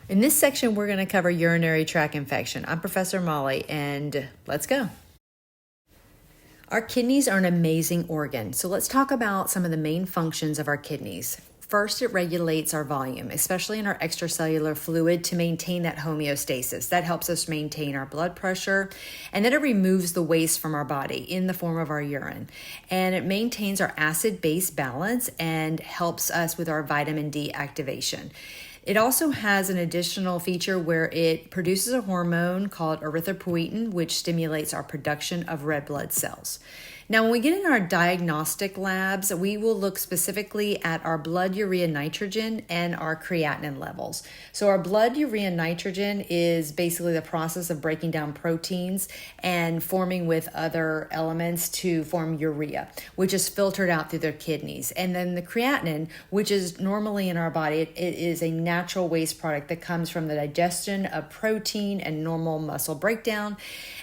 In this section, we're going to cover urinary tract infection. I'm Professor Molly, and let's go. Our kidneys are an amazing organ, so let's talk about some of the main functions of our kidneys. First, it regulates our volume, especially in our extracellular fluid, to maintain that homeostasis. That helps us maintain our blood pressure, and then it removes the waste from our body in the form of our urine. And it maintains our acid-base balance and helps us with our vitamin D activation. It also has an additional feature where it produces a hormone called erythropoietin, which stimulates our production of red blood cells. Now, when we get in our diagnostic labs, we will look specifically at our blood urea nitrogen and our creatinine levels. So our blood urea nitrogen is basically the process of breaking down proteins and forming with other elements to form urea, which is filtered out through their kidneys. And then the creatinine, which is normally in our body, it is a natural waste product that comes from the digestion of protein and normal muscle breakdown.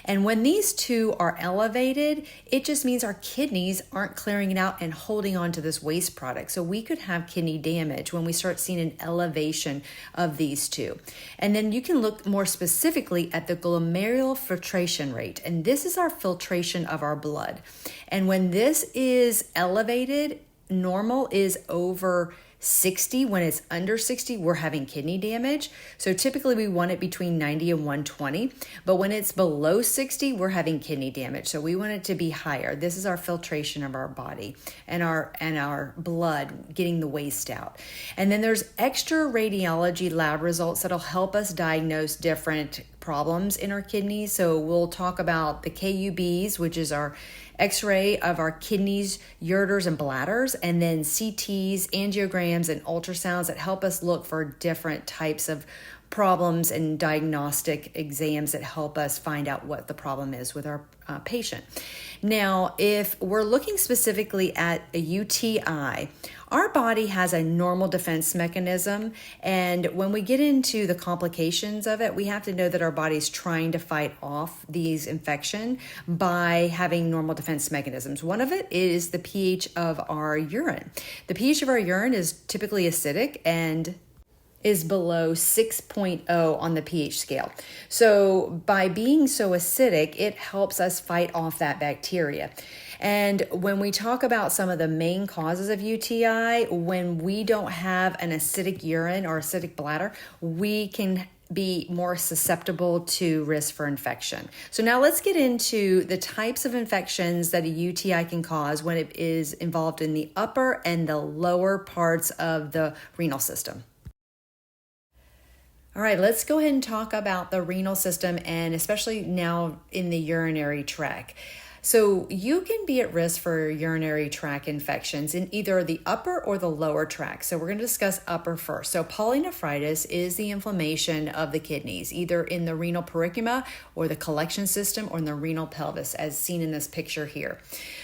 And when these two are elevated, it just means our kidneys aren't clearing it out and holding on to this waste product. So we could have kidney damage when we start seeing an elevation of these two. And then you can look more specifically at the glomerular filtration rate. And this is our filtration of our blood. And when this is elevated, normal is over 60. When it's under 60, we're having kidney damage. So typically we want it between 90 and 120. But when it's below 60, we're having kidney damage. So we want it to be higher. This is our filtration of our body and our blood getting the waste out. And then there's extra radiology lab results that'll help us diagnose different problems in our kidneys. So we'll talk about the KUBs, which is our X-ray of our kidneys, ureters, and bladders, and then CTs, angiograms, and ultrasounds that help us look for different types of problems and diagnostic exams that help us find out what the problem is with our patient. Now, if we're looking specifically at a UTI, our body has a normal defense mechanism, and when we get into the complications of it, we have to know that our body's trying to fight off these infection by having normal defense mechanisms. One of it is the pH of our urine. The pH of our urine is typically acidic and is below 6.0 on the pH scale. So by being so acidic, it helps us fight off that bacteria. And when we talk about some of the main causes of UTI, when we don't have an acidic urine or acidic bladder, we can be more susceptible to risk for infection. So now let's get into the types of infections that a UTI can cause when it is involved in the upper and the lower parts of the renal system. All right, let's go ahead and talk about the renal system, and especially now in the urinary tract. So you can be at risk for urinary tract infections in either the upper or the lower tract. So we're going to discuss upper first. So polynephritis is the inflammation of the kidneys, either in the renal parenchyma or the collection system or in the renal pelvis, as seen in this picture here.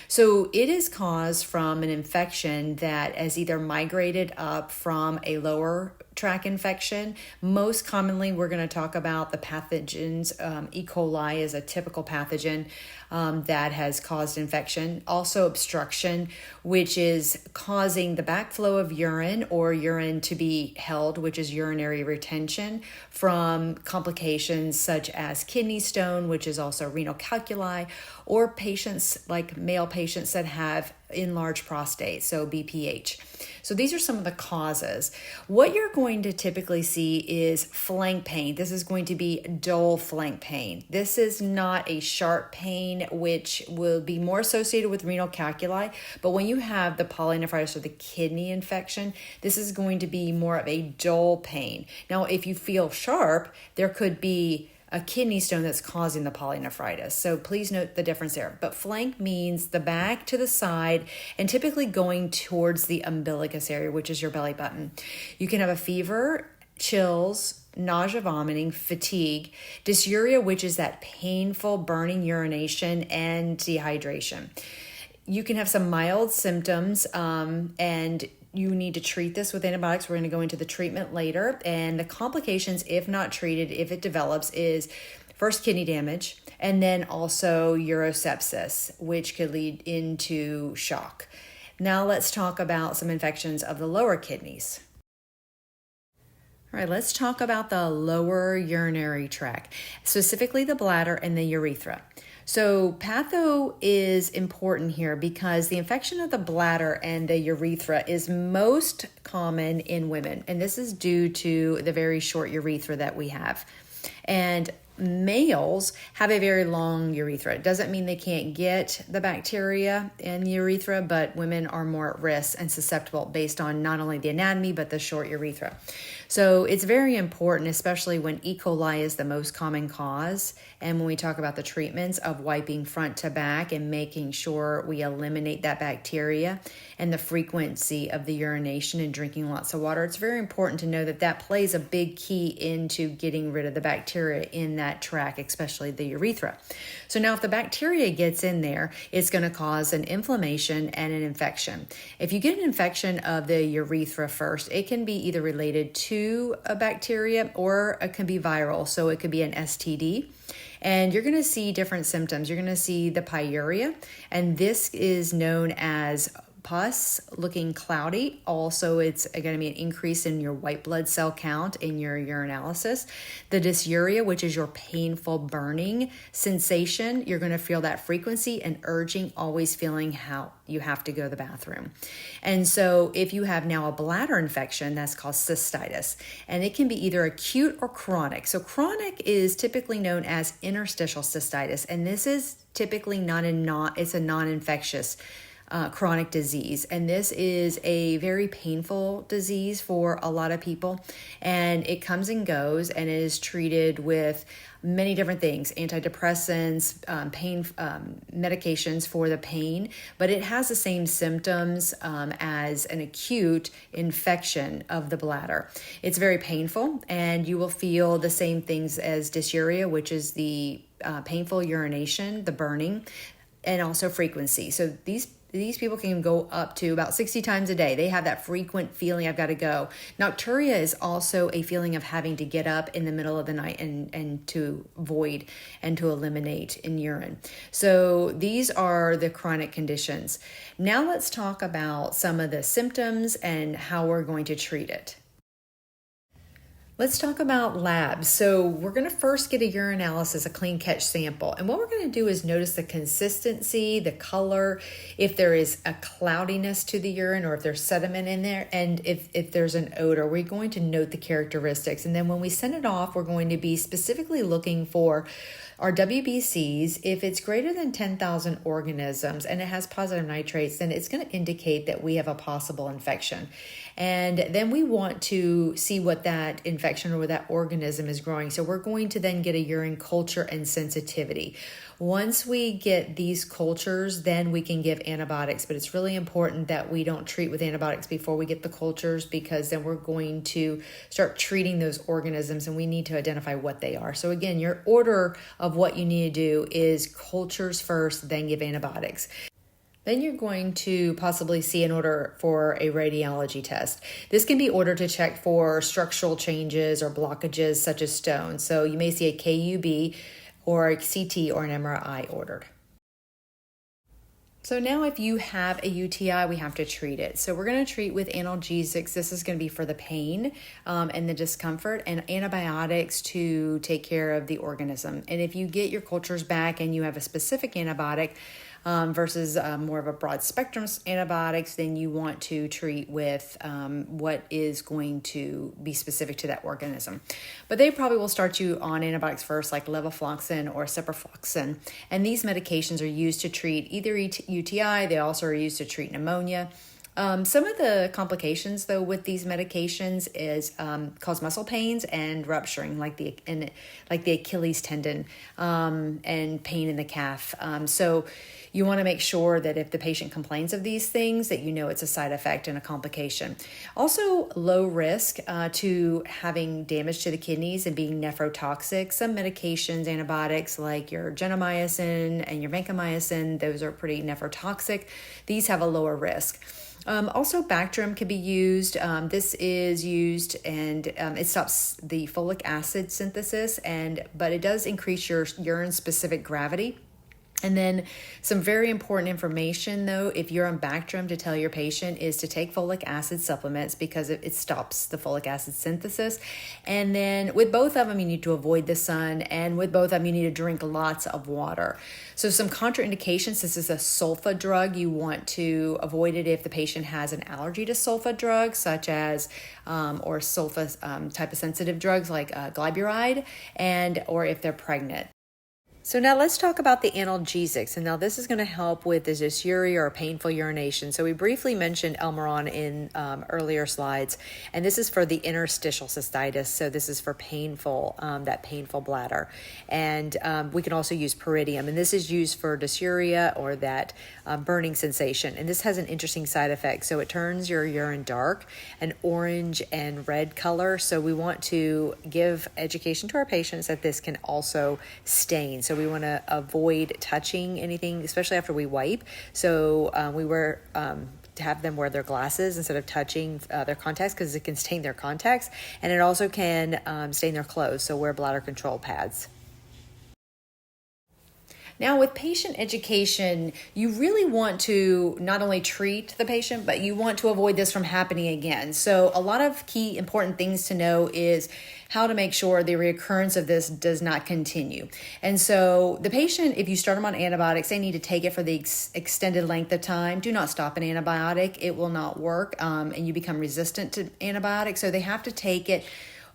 So it is caused from an infection that has either migrated up from a lower tract infection. Most commonly, we're going to talk about the pathogens. E. coli is a typical pathogen that has caused infection. Also obstruction, which is causing the backflow of urine or urine to be held, which is urinary retention, from complications such as kidney stone, which is also renal calculi, or patients like male patients that have enlarged prostate, so BPH. So these are some of the causes. What you're going to typically see is flank pain. This is going to be dull flank pain. This is not a sharp pain, which will be more associated with renal calculi. But when you have the polynephritis or the kidney infection, this is going to be more of a dull pain. Now, if you feel sharp, there could be a kidney stone that's causing the polynephritis. So please note the difference there. But flank means the back to the side and typically going towards the umbilicus area, which is your belly button. You can have a fever, chills, nausea, vomiting, fatigue, dysuria, which is that painful burning urination, and dehydration. You can have some mild symptoms and you need to treat this with antibiotics. We're going to go into the treatment later. And the complications, if not treated, if it develops, is first kidney damage, and then also urosepsis, which could lead into shock. Now let's talk about some infections of the lower kidneys. All right, let's talk about the lower urinary tract, specifically the bladder and the urethra. So patho is important here because the infection of the bladder and the urethra is most common in women, and this is due to the very short urethra that we have. And males have a very long urethra. It doesn't mean they can't get the bacteria in the urethra, but women are more at risk and susceptible based on not only the anatomy, but the short urethra. So it's very important, especially when E. coli is the most common cause. And when we talk about the treatments of wiping front to back and making sure we eliminate that bacteria and the frequency of the urination and drinking lots of water, it's very important to know that that plays a big key into getting rid of the bacteria in that tract, especially the urethra. So now if the bacteria gets in there, it's going to cause an inflammation and an infection. If you get an infection of the urethra first, it can be either related to a bacteria or it can be viral. So it could be an STD. And you're going to see different symptoms. You're going to see the pyuria, and this is known as pus looking cloudy. Also, it's going to be an increase in your white blood cell count in your urinalysis. The dysuria, which is your painful burning sensation, you're going to feel that frequency and urging, always feeling how you have to go to the bathroom. And so if you have now a bladder infection, that's called cystitis, and it can be either acute or chronic. So chronic is typically known as interstitial cystitis, and this is typically it's a non-infectious chronic disease. And this is a very painful disease for a lot of people. And it comes and goes and it is treated with many different things, antidepressants, pain medications for the pain, but it has the same symptoms as an acute infection of the bladder. It's very painful, and you will feel the same things as dysuria, which is the painful urination, the burning, and also frequency. So these people can go up to about 60 times a day. They have that frequent feeling, I've got to go. Nocturia is also a feeling of having to get up in the middle of the night and to void and to eliminate in urine. So these are the chronic conditions. Now let's talk about some of the symptoms and how we're going to treat it. Let's talk about labs. So we're going to first get a urinalysis, a clean catch sample. And what we're going to do is notice the consistency, the color, if there is a cloudiness to the urine or if there's sediment in there, and if there's an odor. We're going to note the characteristics. And then when we send it off, we're going to be specifically looking for our WBCs. If it's greater than 10,000 organisms and it has positive nitrates, then it's going to indicate that we have a possible infection. And then we want to see what that infection or what that organism is growing. So we're going to then get a urine culture and sensitivity. Once we get these cultures, then we can give antibiotics. But it's really important that we don't treat with antibiotics before we get the cultures, because then we're going to start treating those organisms and we need to identify what they are. So again, your order of what you need to do is cultures first, then give antibiotics. Then you're going to possibly see an order for a radiology test. This can be ordered to check for structural changes or blockages such as stones. So you may see a KUB or a CT or an MRI ordered. So now if you have a UTI, we have to treat it. So we're going to treat with analgesics. This is going to be for the pain and the discomfort, and antibiotics to take care of the organism. And if you get your cultures back and you have a specific antibiotic, versus more of a broad spectrum antibiotics, then you want to treat with what is going to be specific to that organism. But they probably will start you on antibiotics first, like levofloxacin or ciprofloxacin. And these medications are used to treat either UTI, they also are used to treat pneumonia. Some of the complications, though, with these medications is cause muscle pains and rupturing, like the Achilles tendon and pain in the calf. So you want to make sure that if the patient complains of these things, that you know it's a side effect and a complication. Also, low risk to having damage to the kidneys and being nephrotoxic. Some medications, antibiotics like your gentamicin and your vancomycin, those are pretty nephrotoxic. These have a lower risk. Also, Bactrim can be used. This is used and it stops the folic acid synthesis, but it does increase your urine-specific gravity. And then some very important information, though, if you're on Bactrim, to tell your patient is to take folic acid supplements because it stops the folic acid synthesis. And then with both of them, you need to avoid the sun. And with both of them, you need to drink lots of water. So some contraindications, this is a sulfa drug. You want to avoid it if the patient has an allergy to sulfa drugs, such as, or sulfa type of sensitive drugs like glyburide, or if they're pregnant. So now let's talk about the analgesics. And now this is going to help with the dysuria or painful urination. So we briefly mentioned Elmeron in earlier slides, and this is for the interstitial cystitis. So this is for that painful bladder. And we can also use Pyridium, and this is used for dysuria or that burning sensation. And this has an interesting side effect. So it turns your urine dark, an orange and red color. So we want to give education to our patients that this can also stain. So we want to avoid touching anything, especially after we wipe. So to have them wear their glasses instead of touching their contacts, because it can stain their contacts, and it also can stain their clothes. So wear bladder control pads. Now, with patient education, you really want to not only treat the patient, but you want to avoid this from happening again. So a lot of key important things to know is how to make sure the reoccurrence of this does not continue. And so the patient, if you start them on antibiotics, they need to take it for the extended length of time. Do not stop an antibiotic. It will not work, and you become resistant to antibiotics. So they have to take it.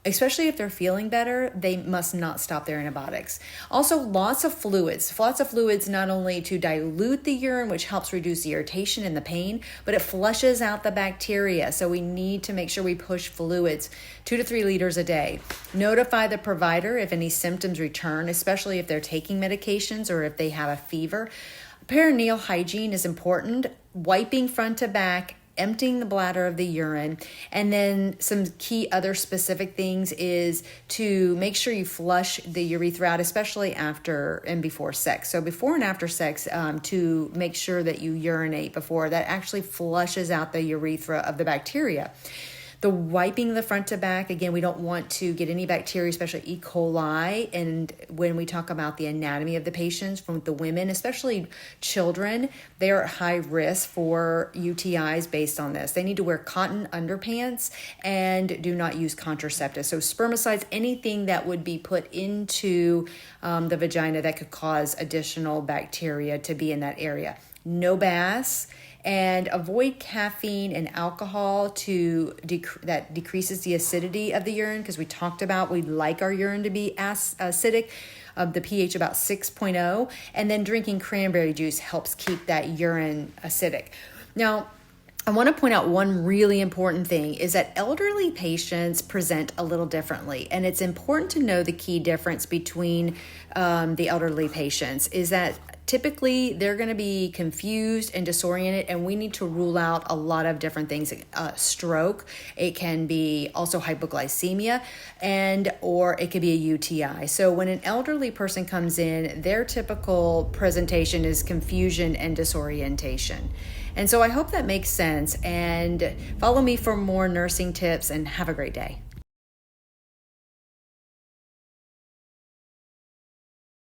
Especially if they're feeling better, they must not stop their antibiotics. Also, lots of fluids. Lots of fluids not only to dilute the urine, which helps reduce the irritation and the pain, but it flushes out the bacteria. So we need to make sure we push fluids 2 to 3 liters a day. Notify the provider if any symptoms return, especially if they're taking medications or if they have a fever. Perineal hygiene is important. Wiping front to back, emptying the bladder of the urine. And then some key other specific things is to make sure you flush the urethra out, especially after and before sex. So before and after sex, to make sure that you urinate before. That actually flushes out the urethra of the bacteria. The wiping the front to back, again, we don't want to get any bacteria, especially E. coli. And when we talk about the anatomy of the patients, from the women, especially children, they are at high risk for UTIs based on this. They need to wear cotton underpants and do not use contraceptives. So spermicides, anything that would be put into the vagina that could cause additional bacteria to be in that area. No baths. And avoid caffeine and alcohol that decreases the acidity of the urine, because we talked about we like our urine to be acidic, the pH about 6.0, and then drinking cranberry juice helps keep that urine acidic. Now, I want to point out one really important thing is that elderly patients present a little differently, and it's important to know the key difference between the elderly patients is that typically they're going to be confused and disoriented, and we need to rule out a lot of different things. Stroke, it can be also hypoglycemia, or it could be a UTI. So when an elderly person comes in, their typical presentation is confusion and disorientation. And so I hope that makes sense, and follow me for more nursing tips, and have a great day.